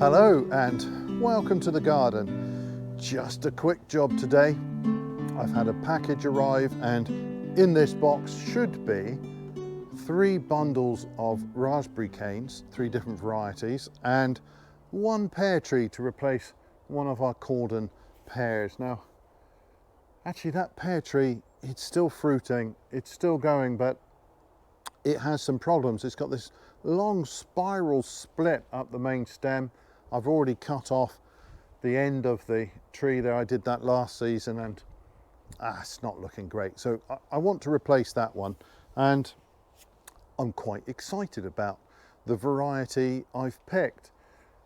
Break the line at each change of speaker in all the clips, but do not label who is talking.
Hello and welcome to the garden. Just a quick job today. I've had a package arrive and in this box should be 3 bundles of raspberry canes, 3 different varieties, and 1 pear tree to replace one of our cordon pears. Now, actually that pear tree, it's still fruiting, it's still going, but it has some problems. It's got this long spiral split up the main stem. I've already cut off the end of the tree there. I did that last season and it's not looking great. So I want to replace that one, and I'm quite excited about the variety I've picked.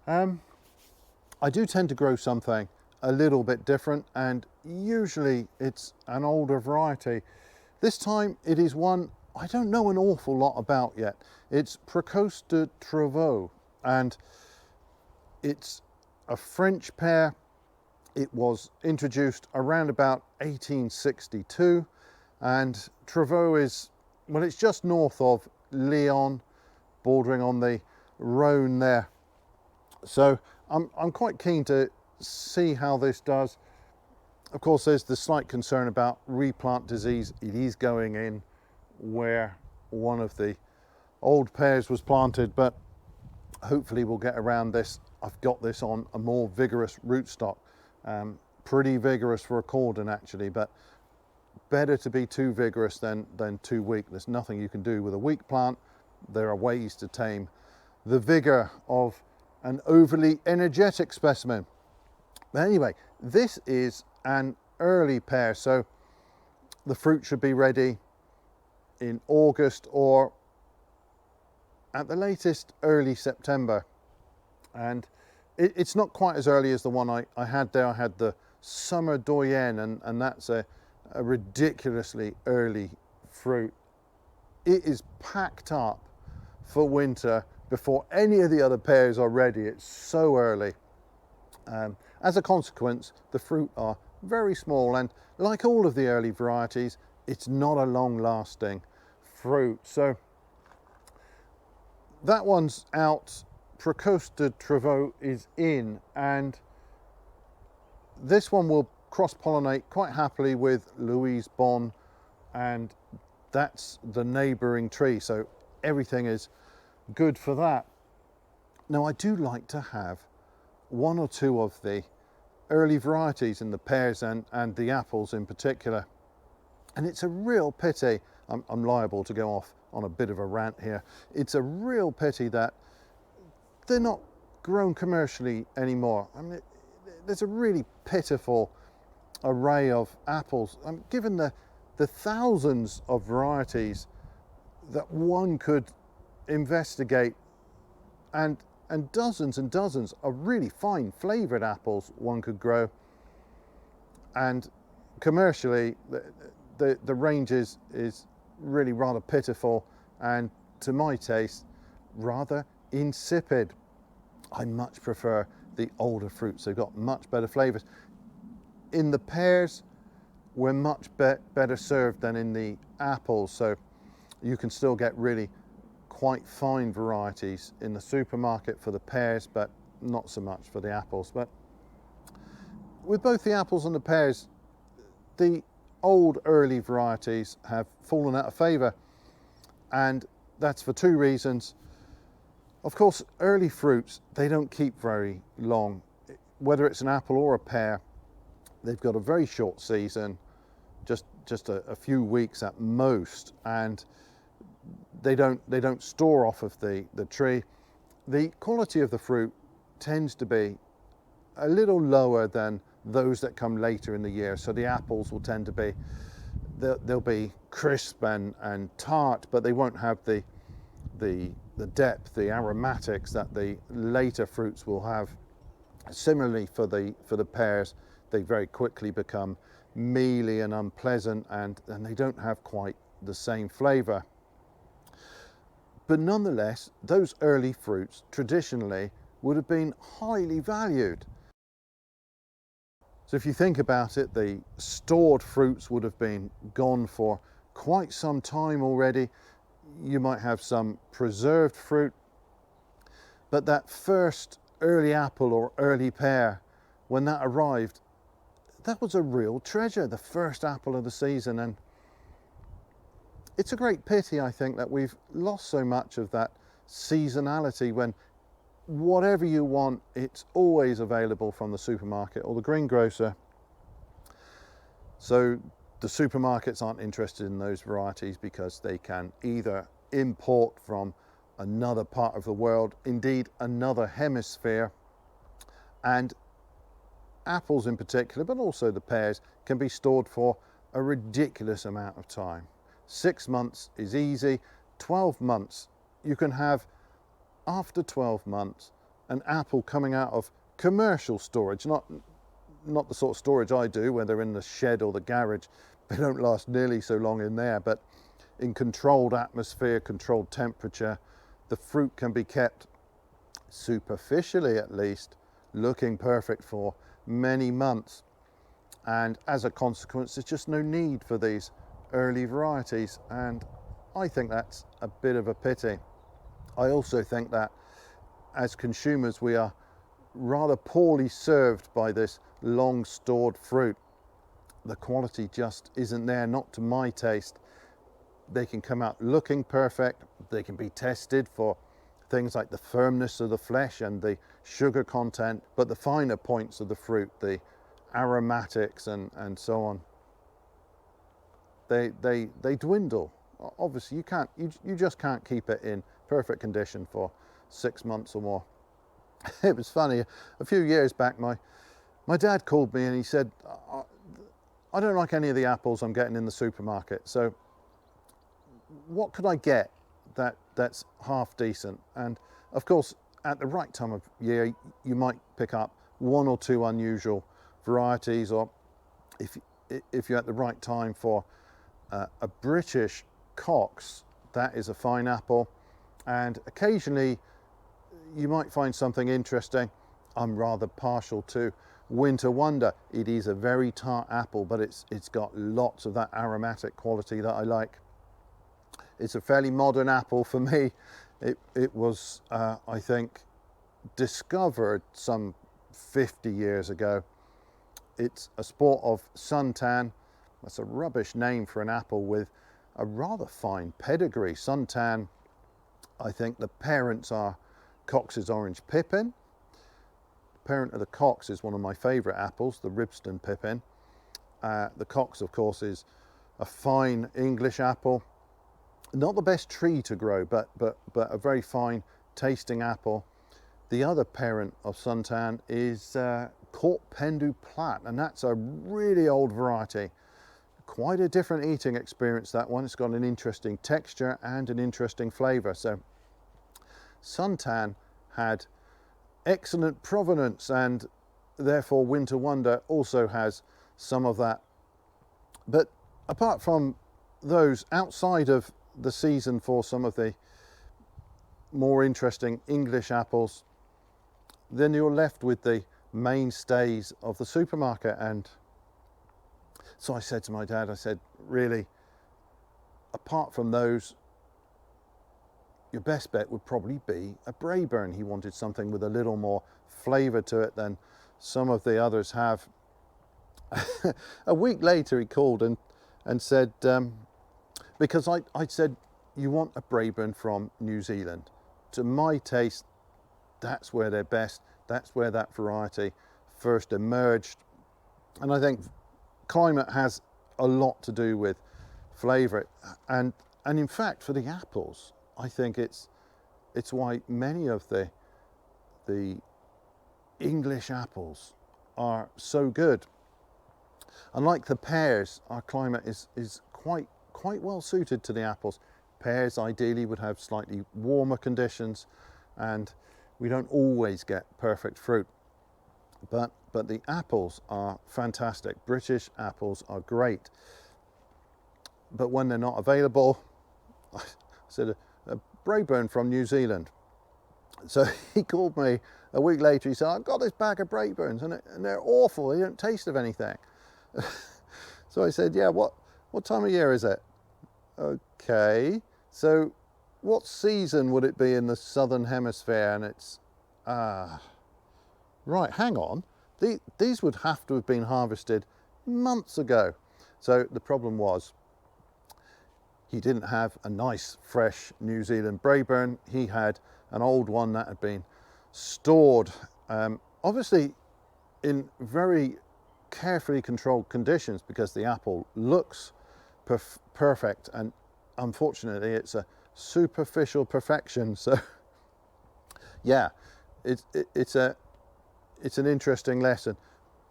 I do tend to grow something a little bit different, and usually it's an older variety. This time it is one I don't know an awful lot about yet. It's Precoce de Trevoux, and it's a French pear. It was introduced around about 1862, and Trevoux is, well, it's just north of Lyon, bordering on the Rhone there. So I'm quite keen to see how this does. Of course, there's the slight concern about replant disease. It is going in where one of the old pears was planted, but hopefully we'll get around this. I've got this on a more vigorous rootstock, pretty vigorous for a cordon actually, but better to be too vigorous than too weak. There's nothing you can do with a weak plant. There are ways to tame the vigor of an overly energetic specimen. But anyway, this is an early pear, so the fruit should be ready in August or at the latest early September. And it's not quite as early as the one I had there. I had the Summer Doyenne, and that's a ridiculously early fruit. It is packed up for winter before any of the other pears are ready. It's so early. As a consequence, the fruit are very small, and like all of the early varieties, it's not a long-lasting fruit. So that one's out. Precoce de Trevoux is in, and this one will cross-pollinate quite happily with Louise Bon, and that's the neighbouring tree, so everything is good for that. Now, I do like to have 1 or 2 of the early varieties in the pears and the apples in particular. And it's a real pity, I'm liable to go off on a bit of a rant here. It's a real pity that they're not grown commercially anymore. I mean, there's a really pitiful array of apples. Given the thousands of varieties that one could investigate, and dozens and dozens of really fine flavoured apples one could grow, and commercially the range is really rather pitiful, and to my taste rather insipid. I much prefer the older fruits. They've got much better flavours. In the pears, we're much better served than in the apples, so you can still get really quite fine varieties in the supermarket for the pears, but not so much for the apples. But with both the apples and the pears, the old early varieties have fallen out of favour, and that's for 2 reasons. Of course, early fruits, they don't keep very long. Whether it's an apple or a pear, they've got a very short season, just a few weeks at most, and they don't store off of the tree. The quality of the fruit tends to be a little lower than those that come later in the year. So the apples will tend to be, they'll be crisp and tart, but they won't have the depth, the aromatics that the later fruits will have. Similarly for the pears, they very quickly become mealy and unpleasant, and they don't have quite the same flavour. But nonetheless, those early fruits traditionally would have been highly valued. So if you think about it, the stored fruits would have been gone for quite some time already. You might have some preserved fruit, but that first early apple or early pear, when that arrived, that was a real treasure, the first apple of the season. And it's a great pity, I think, that we've lost so much of that seasonality, when whatever you want, it's always available from the supermarket or the greengrocer. So the supermarkets aren't interested in those varieties because they can either import from another part of the world, indeed another hemisphere, and apples in particular, but also the pears, can be stored for a ridiculous amount of time. 6 months is easy. 12 months, you can have, after 12 months, an apple coming out of commercial storage, not the sort of storage I do where they're in the shed or the garage. They don't last nearly so long in there, but in controlled atmosphere, controlled temperature, the fruit can be kept, superficially at least, looking perfect for many months. And as a consequence, there's just no need for these early varieties, and I think that's a bit of a pity. I also think that as consumers, we are rather poorly served by this long stored fruit. The quality just isn't there, not to my taste. They can come out looking perfect, they can be tested for things like the firmness of the flesh and the sugar content, but the finer points of the fruit, the aromatics and so on, they dwindle. Obviously you just can't keep it in perfect condition for 6 months or more. It was funny, a few years back my dad called me and he said, I don't like any of the apples I'm getting in the supermarket, so what could I get that's half decent? And of course, at the right time of year, you might pick up 1 or 2 unusual varieties, or if you're at the right time for a British Cox, that is a fine apple. And occasionally you might find something interesting. I'm rather partial to Winter Wonder. It is a very tart apple, but it's got lots of that aromatic quality that I like. It's a fairly modern apple for me. It was, I think, discovered some 50 years ago. It's a sport of suntan. That's a rubbish name for an apple with a rather fine pedigree. Suntan, I think the parents are Cox's Orange Pippin. The parent of the Cox is one of my favourite apples, the Ribston Pippin. The Cox, of course, is a fine English apple. Not the best tree to grow, but a very fine tasting apple. The other parent of Suntan is Court Pendu Plat, and that's a really old variety. Quite a different eating experience, that one. It's got an interesting texture and an interesting flavour. So Suntan had excellent provenance, and therefore Winter Wonder also has some of that. But apart from those, outside of the season for some of the more interesting English apples, then you're left with the mainstays of the supermarket. And so I said to my dad, I said, really, apart from those, your best bet would probably be a Braeburn. He wanted something with a little more flavour to it than some of the others have. A week later he called and said, because I said, you want a Braeburn from New Zealand. To my taste, that's where they're best. That's where that variety first emerged. And I think climate has a lot to do with flavour. And in fact, for the apples, I think it's why many of the English apples are so good. Unlike the pears, our climate is quite well suited to the apples. Pears ideally would have slightly warmer conditions, and we don't always get perfect fruit. But the apples are fantastic. British apples are great. But when they're not available, I said a Braeburn from New Zealand. So he called me a week later. He said, I've got this bag of Braeburns and they're awful. They don't taste of anything. So I said, yeah, what time of year is it? Okay, so what season would it be in the southern hemisphere? And it's right, hang on, these would have to have been harvested months ago. So the problem was, he didn't have a nice fresh New Zealand Braeburn. He had an old one that had been stored, obviously in very carefully controlled conditions, because the apple looks perfect, and unfortunately it's a superficial perfection. So yeah, it's an interesting lesson.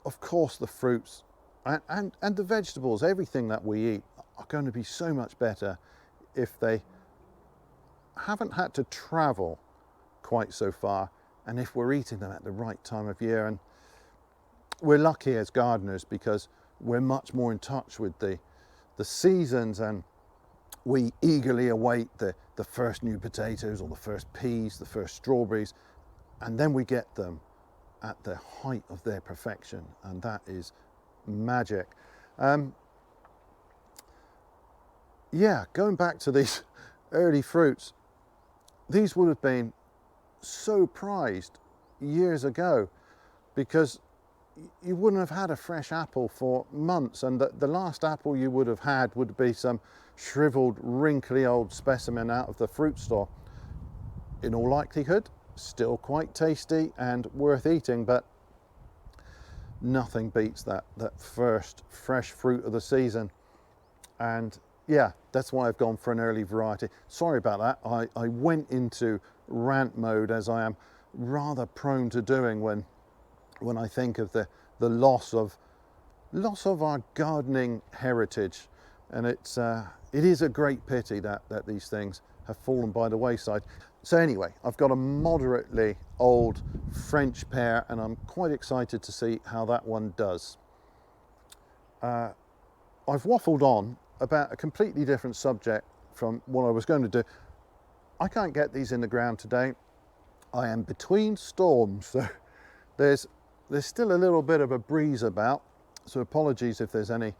Of course the fruits and the vegetables, everything that we eat, are going to be so much better if they haven't had to travel quite so far, and if we're eating them at the right time of year. And we're lucky as gardeners because we're much more in touch with the seasons, and we eagerly await the first new potatoes or the first peas, the first strawberries, and then we get them at the height of their perfection, and that is magic. Yeah, going back to these early fruits, these would have been so prized years ago, because you wouldn't have had a fresh apple for months, and the last apple you would have had would be some shriveled, wrinkly old specimen out of the fruit store. In all likelihood, still quite tasty and worth eating, but nothing beats that first fresh fruit of the season. And yeah, that's why I've gone for an early variety. Sorry about that. I went into rant mode, as I am rather prone to doing when I think of the loss of our gardening heritage. And it is a great pity that these things have fallen by the wayside. So anyway, I've got a moderately old French pear, and I'm quite excited to see how that one does. I've waffled on about a completely different subject from what I was going to do. I can't get these in the ground today. I am between storms, so there's still a little bit of a breeze about, so apologies if there's any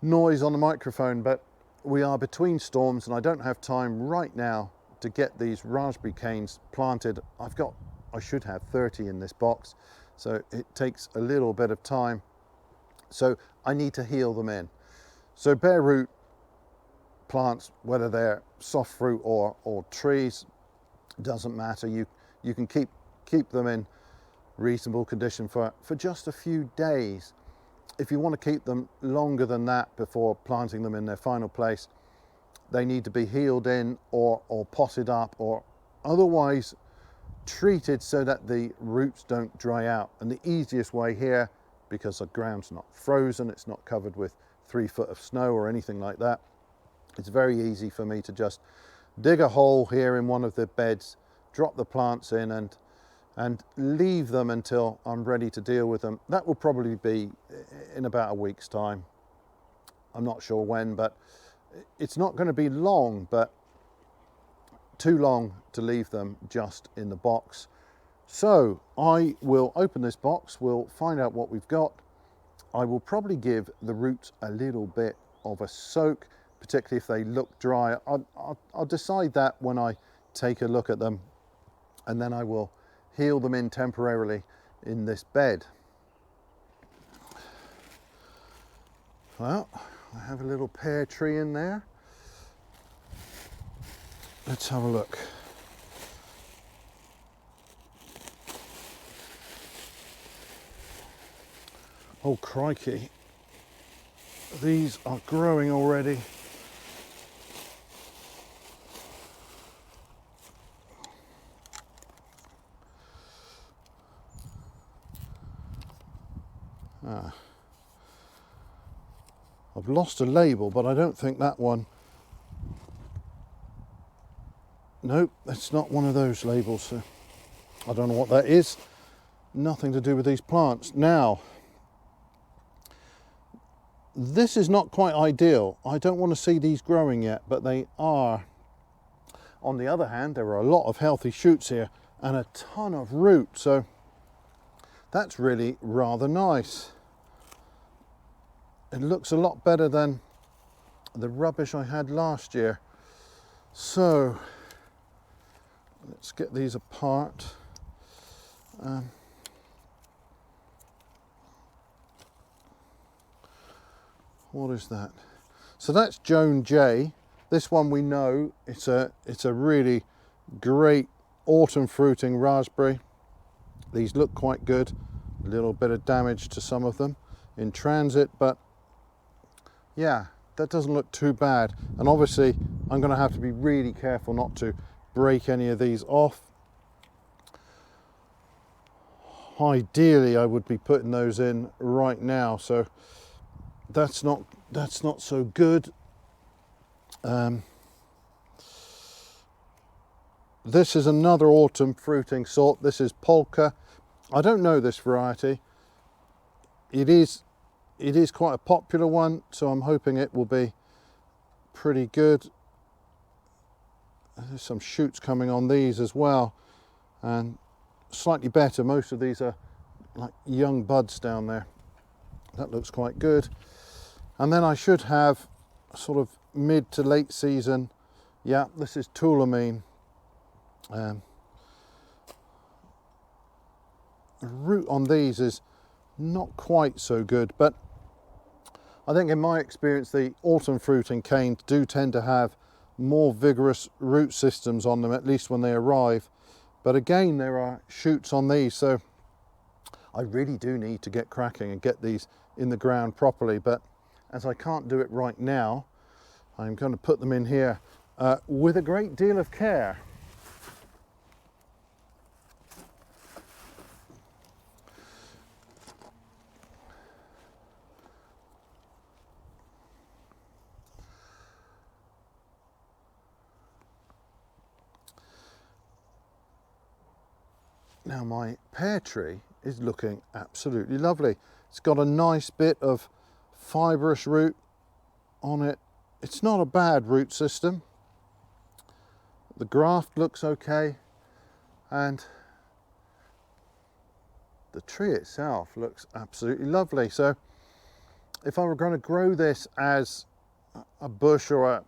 noise on the microphone, but we are between storms and I don't have time right now to get these raspberry canes planted. I should have 30 in this box, so it takes a little bit of time. So I need to heal them in. So bare root plants, whether they're soft fruit or trees, doesn't matter. You can keep them in reasonable condition for just a few days. If you want to keep them longer than that before planting them in their final place, they need to be healed in or potted up, or otherwise treated so that the roots don't dry out. And the easiest way here, because the ground's not frozen, it's not covered with 3 foot of snow or anything like that, it's very easy for me to just dig a hole here in one of the beds, drop the plants in, and leave them until I'm ready to deal with them. That will probably be in about a week's time. I'm not sure when, but it's not going to be long, but too long to leave them just in the box. So I will open this box, we'll find out what we've got. I will probably give the roots a little bit of a soak, particularly if they look dry. I'll decide that when I take a look at them, and then I will heal them in temporarily in this bed. Well, I have a little pear tree in there. Let's have a look. Oh crikey, these are growing already. I've lost a label, but I don't think that one. Nope, it's not one of those labels, so I don't know what that is. Nothing to do with these plants. Now, this is not quite ideal. I don't want to see these growing yet, but they are. On the other hand, there are a lot of healthy shoots here and a ton of root, so that's really rather nice. It looks a lot better than the rubbish I had last year. So let's get these apart. What is that? So that's Joan J. This one we know it's a really great autumn fruiting raspberry. These look quite good. A little bit of damage to some of them in transit, but yeah, that doesn't look too bad. And obviously I'm going to have to be really careful not to break any of these off. Ideally I would be putting those in right now, so that's not so good. This is another autumn fruiting sort. This is Polka. I don't know this variety. It is quite a popular one, so I'm hoping it will be pretty good. There's some shoots coming on these as well, and slightly better. Most of these are like young buds down there. That looks quite good. And then I should have sort of mid to late season. Yeah, this is Tulameen. The root on these is not quite so good, but I think in my experience the autumn fruiting canes do tend to have more vigorous root systems on them, at least when they arrive. But again, there are shoots on these, so I really do need to get cracking and get these in the ground properly. But as I can't do it right now, I'm going to put them in here with a great deal of care. Now my pear tree is looking absolutely lovely. It's got a nice bit of fibrous root on it. It's not a bad root system. The graft looks okay, and the tree itself looks absolutely lovely. So if I were going to grow this as a bush or a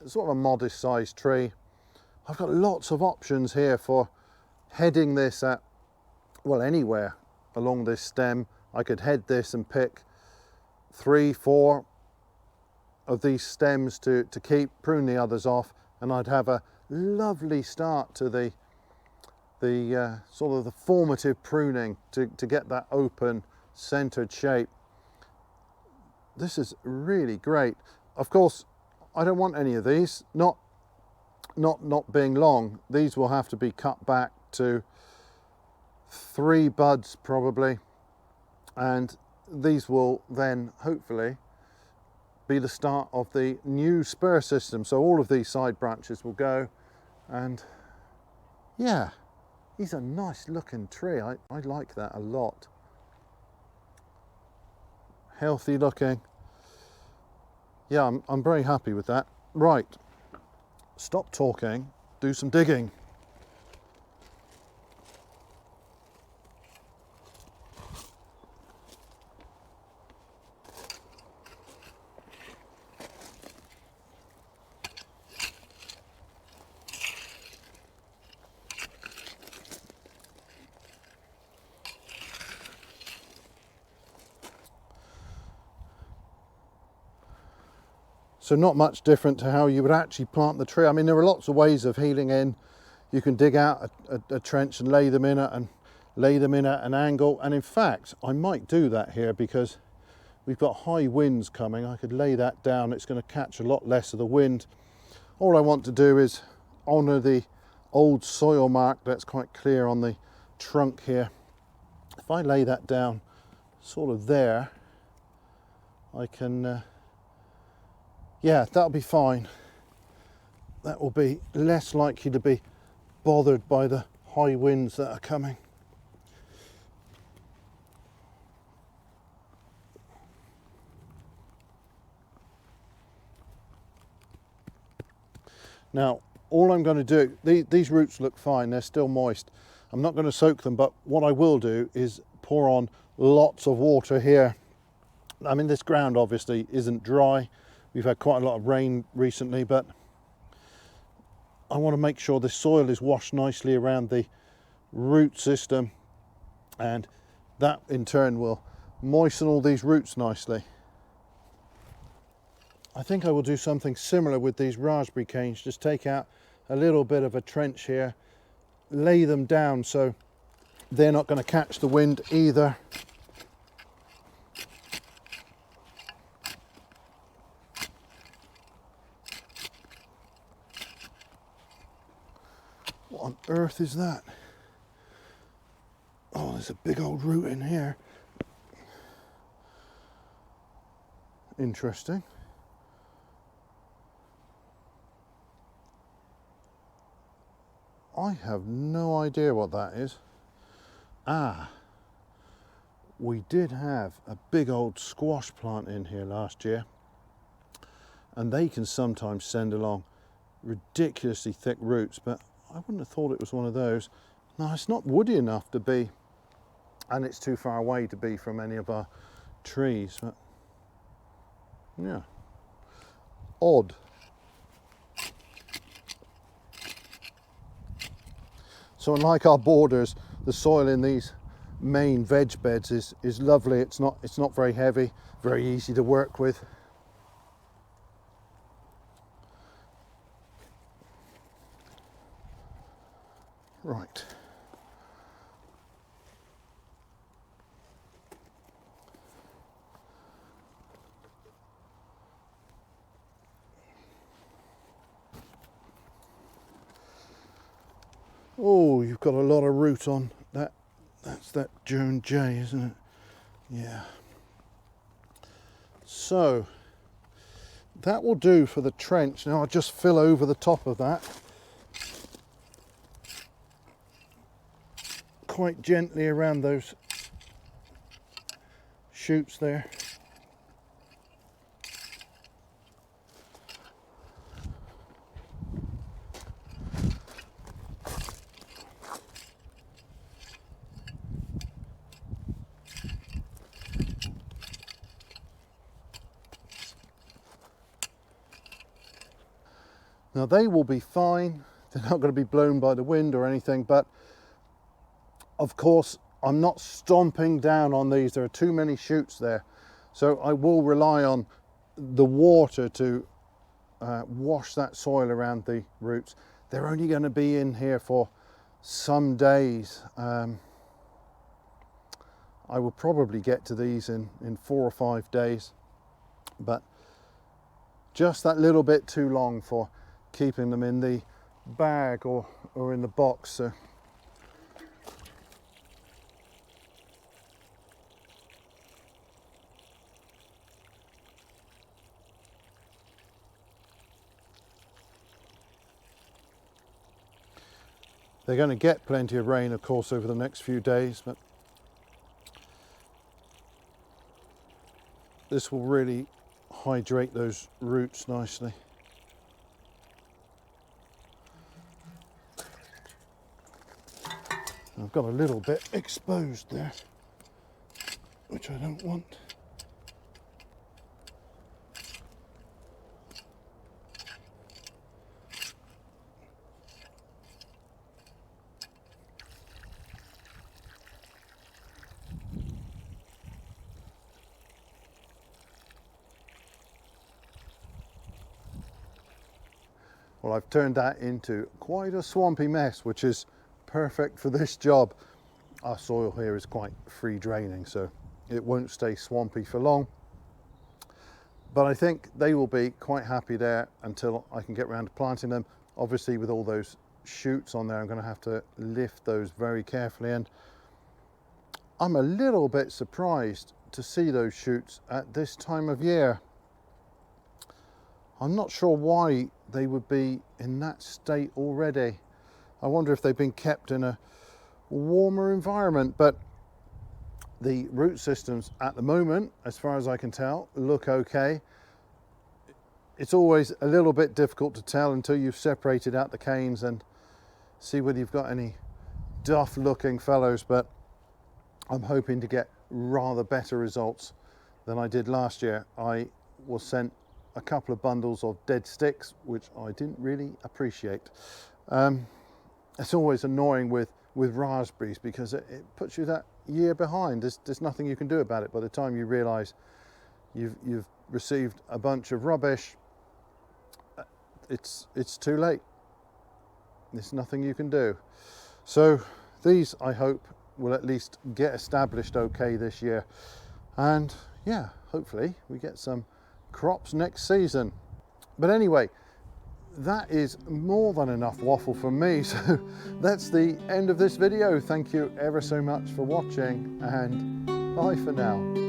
sort of a modest sized tree, I've got lots of options here for heading this at, well, anywhere along this stem. I could head this and pick 3, 4 of these stems to keep, prune the others off, and I'd have a lovely start to the sort of the formative pruning to get that open centered shape. This is really great. Of course, I don't want any of these, not being long. These will have to be cut back to 3 buds probably, and these will then hopefully be the start of the new spur system. So all of these side branches will go, and yeah, he's a nice looking tree. I like that a lot. Healthy looking. Yeah, I'm very happy with that. Right, stop talking, do some digging. So not much different to how you would actually plant the tree. I mean, there are lots of ways of heeling in. You can dig out a trench and lay them in at an angle. And in fact, I might do that here because we've got high winds coming. I could lay that down. It's going to catch a lot less of the wind. All I want to do is honour the old soil mark that's quite clear on the trunk here. If I lay that down sort of there, I can yeah, that'll be fine. That will be less likely to be bothered by the high winds that are coming. Now, all I'm going to do, these roots look fine, they're still moist. I'm not going to soak them, but what I will do is pour on lots of water here. I mean, this ground obviously isn't dry. We've had quite a lot of rain recently, but I want to make sure the soil is washed nicely around the root system, and that in turn will moisten all these roots nicely. I think I will do something similar with these raspberry canes. Just take out a little bit of a trench here, lay them down so they're not going to catch the wind either. What on earth is that? Oh, there's a big old root in here. Interesting. I have no idea what that is. Ah, we did have a big old squash plant in here last year, and they can sometimes send along ridiculously thick roots, but I wouldn't have thought it was one of those. No, it's not woody enough to be, and it's too far away to be from any of our trees, but yeah, odd. So unlike our borders, the soil in these main veg beds is lovely. It's not very heavy, very easy to work with. Right. Oh, you've got a lot of root on that. That's that Joan J, isn't it? Yeah. So that will do for the trench. Now I'll just fill over the top of that quite gently around those shoots there. Now they will be fine, they're not going to be blown by the wind or anything, but of course I'm not stomping down on these, there are too many shoots there. So I will rely on the water to wash that soil around the roots. They're only going to be in here for some days. I will probably get to these in 4 or 5 days, but just that little bit too long for keeping them in the bag or in the box. So they're going to get plenty of rain, of course, over the next few days, but this will really hydrate those roots nicely. I've got a little bit exposed there, which I don't want. Well, I've turned that into quite a swampy mess, which is perfect for this job. Our soil here is quite free draining, so it won't stay swampy for long. But I think they will be quite happy there until I can get around to planting them. Obviously, with all those shoots on there, I'm going to have to lift those very carefully, and I'm a little bit surprised to see those shoots at this time of year. I'm not sure why they would be in that state already. I wonder if they've been kept in a warmer environment, but the root systems at the moment, as far as I can tell, look okay. It's always a little bit difficult to tell until you've separated out the canes and see whether you've got any duff looking fellows, but I'm hoping to get rather better results than I did last year. I was sent a couple of bundles of dead sticks, which I didn't really appreciate. It's always annoying with raspberries because it puts you that year behind. There's nothing you can do about it by the time you realise you've received a bunch of rubbish, it's too late. There's nothing you can do. So these, I hope, will at least get established okay this year, and yeah, hopefully we get some crops next season. But anyway, that is more than enough waffle from me, so that's the end of this video. Thank you ever so much for watching, and bye for now.